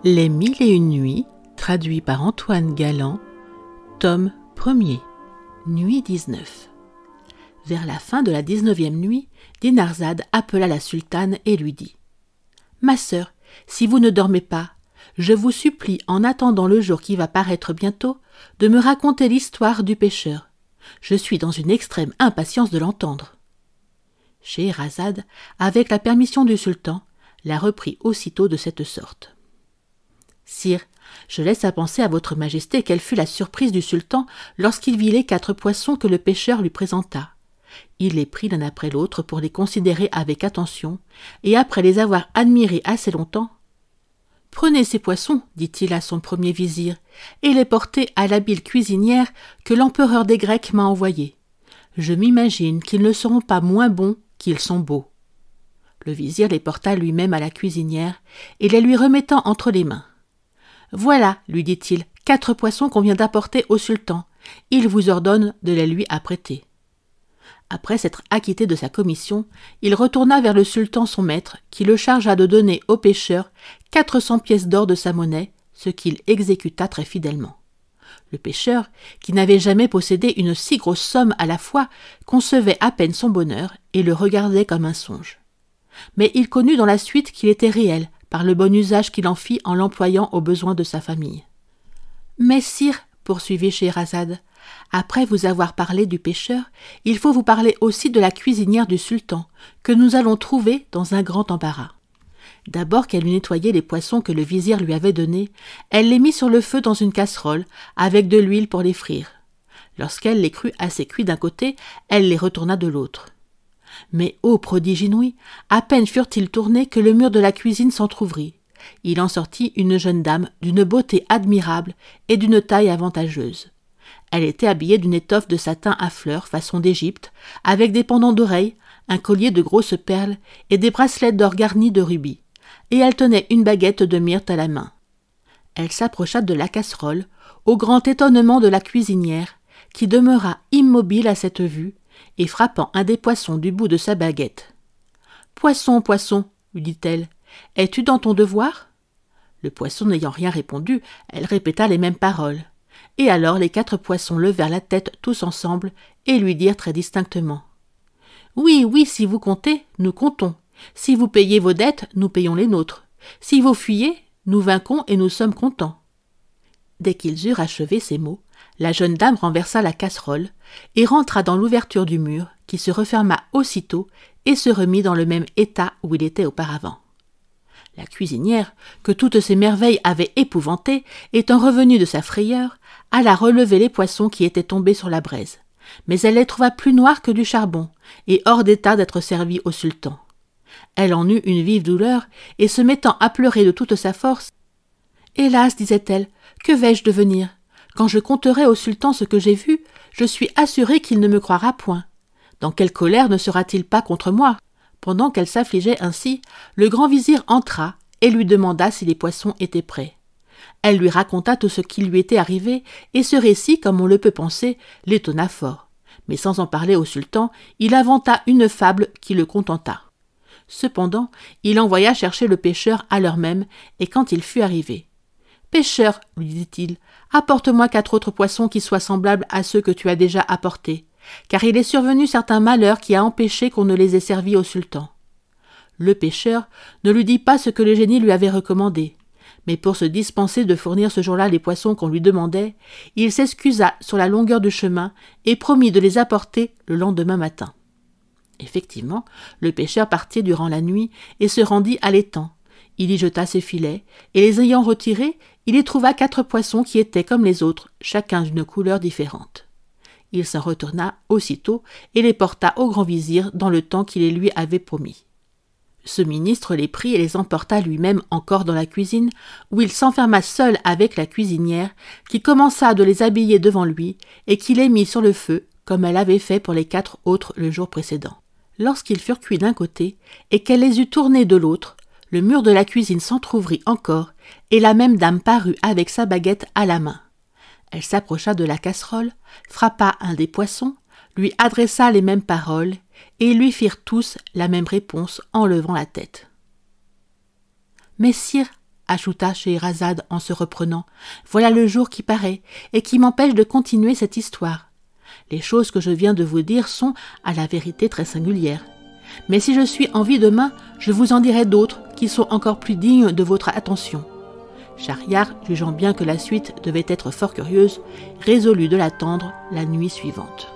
Les 1001 nuits, traduit par Antoine Galland, tome 1er, nuit 19. Vers la fin de la 19e nuit, Dinarzade appela la sultane et lui dit « Ma sœur, si vous ne dormez pas, je vous supplie, en attendant le jour qui va paraître bientôt, de me raconter l'histoire du pêcheur. Je suis dans une extrême impatience de l'entendre. » Scheherazade, avec la permission du sultan, la reprit aussitôt de cette sorte. « Sire, je laisse à penser à votre majesté quelle fut la surprise du sultan lorsqu'il vit les 4 poissons que le pêcheur lui présenta. Il les prit l'un après l'autre pour les considérer avec attention, et après les avoir admirés assez longtemps, « Prenez ces poissons, dit-il à son premier vizir, et les portez à l'habile cuisinière que l'empereur des Grecs m'a envoyée. Je m'imagine qu'ils ne seront pas moins bons qu'ils sont beaux. » Le vizir les porta lui-même à la cuisinière, et les lui remettant entre les mains. « Voilà, lui dit-il, 4 poissons qu'on vient d'apporter au sultan. Il vous ordonne de les lui apprêter. » Après s'être acquitté de sa commission, il retourna vers le sultan son maître, qui le chargea de donner au pêcheur 400 pièces d'or de sa monnaie, ce qu'il exécuta très fidèlement. Le pêcheur, qui n'avait jamais possédé une si grosse somme à la fois, concevait à peine son bonheur et le regardait comme un songe. Mais il connut dans la suite qu'il était réel, par le bon usage qu'il en fit en l'employant aux besoins de sa famille. « Mais sire, poursuivit Scheherazade, après vous avoir parlé du pêcheur, il faut vous parler aussi de la cuisinière du sultan, que nous allons trouver dans un grand embarras. D'abord qu'elle eut nettoyé les poissons que le vizir lui avait donnés, elle les mit sur le feu dans une casserole, avec de l'huile pour les frire. Lorsqu'elle les crut assez cuits d'un côté, elle les retourna de l'autre. Mais, ô prodige inouï, à peine furent-ils tournés que le mur de la cuisine s'entr'ouvrit. Il en sortit une jeune dame d'une beauté admirable et d'une taille avantageuse. Elle était habillée d'une étoffe de satin à fleurs façon d'Égypte, avec des pendants d'oreilles, un collier de grosses perles et des bracelets d'or garnis de rubis, et elle tenait une baguette de myrte à la main. Elle s'approcha de la casserole, au grand étonnement de la cuisinière, qui demeura immobile à cette vue, et frappant un des poissons du bout de sa baguette. « Poisson, poisson, lui dit-elle, es-tu dans ton devoir ?» Le poisson n'ayant rien répondu, elle répéta les mêmes paroles. Et alors les 4 poissons levèrent la tête tous ensemble et lui dirent très distinctement « Oui, oui, si vous comptez, nous comptons. Si vous payez vos dettes, nous payons les nôtres. Si vous fuyez, nous vainquons et nous sommes contents. » Dès qu'ils eurent achevé ces mots, la jeune dame renversa la casserole et rentra dans l'ouverture du mur qui se referma aussitôt et se remit dans le même état où il était auparavant. La cuisinière, que toutes ces merveilles avaient épouvantée, étant revenue de sa frayeur, alla relever les poissons qui étaient tombés sur la braise. Mais elle les trouva plus noirs que du charbon, et hors d'état d'être servies au sultan. Elle en eut une vive douleur, et se mettant à pleurer de toute sa force, « Hélas, disait-elle, que vais-je devenir? Quand je conterai au sultan ce que j'ai vu, je suis assurée qu'il ne me croira point. Dans quelle colère ne sera-t-il pas contre moi ?» Pendant qu'elle s'affligeait ainsi, le grand vizir entra et lui demanda si les poissons étaient prêts. Elle lui raconta tout ce qui lui était arrivé, et ce récit, comme on le peut penser, l'étonna fort. Mais sans en parler au sultan, il inventa une fable qui le contenta. Cependant, il envoya chercher le pêcheur à l'heure même, et quand il fut arrivé, « Pêcheur, lui dit-il, apporte-moi 4 autres poissons qui soient semblables à ceux que tu as déjà apportés, car il est survenu certain malheur qui a empêché qu'on ne les ait servis au sultan. » Le pêcheur ne lui dit pas ce que le génie lui avait recommandé, mais pour se dispenser de fournir ce jour-là les poissons qu'on lui demandait, il s'excusa sur la longueur du chemin et promit de les apporter le lendemain matin. Effectivement, le pêcheur partit durant la nuit et se rendit à l'étang. Il y jeta ses filets, et les ayant retirés, il y trouva 4 poissons qui étaient comme les autres, chacun d'une couleur différente. Il s'en retourna aussitôt et les porta au grand vizir dans le temps qu'il les lui avait promis. Ce ministre les prit et les emporta lui-même encore dans la cuisine, où il s'enferma seul avec la cuisinière, qui commença de les habiller devant lui et qui les mit sur le feu, comme elle avait fait pour les 4 autres le jour précédent. Lorsqu'ils furent cuits d'un côté et qu'elle les eut tournés de l'autre, le mur de la cuisine s'entr'ouvrit encore et la même dame parut avec sa baguette à la main. Elle s'approcha de la casserole, frappa un des poissons, lui adressa les mêmes paroles, et ils lui firent tous la même réponse en levant la tête. « Mais sire, ajouta Scheherazade en se reprenant. « Voilà le jour qui paraît, et qui m'empêche de continuer cette histoire. Les choses que je viens de vous dire sont, à la vérité, très singulières. Mais si je suis en vie demain, je vous en dirai d'autres qui sont encore plus dignes de votre attention. » Schahriar, jugeant bien que la suite devait être fort curieuse, résolut de l'attendre la nuit suivante.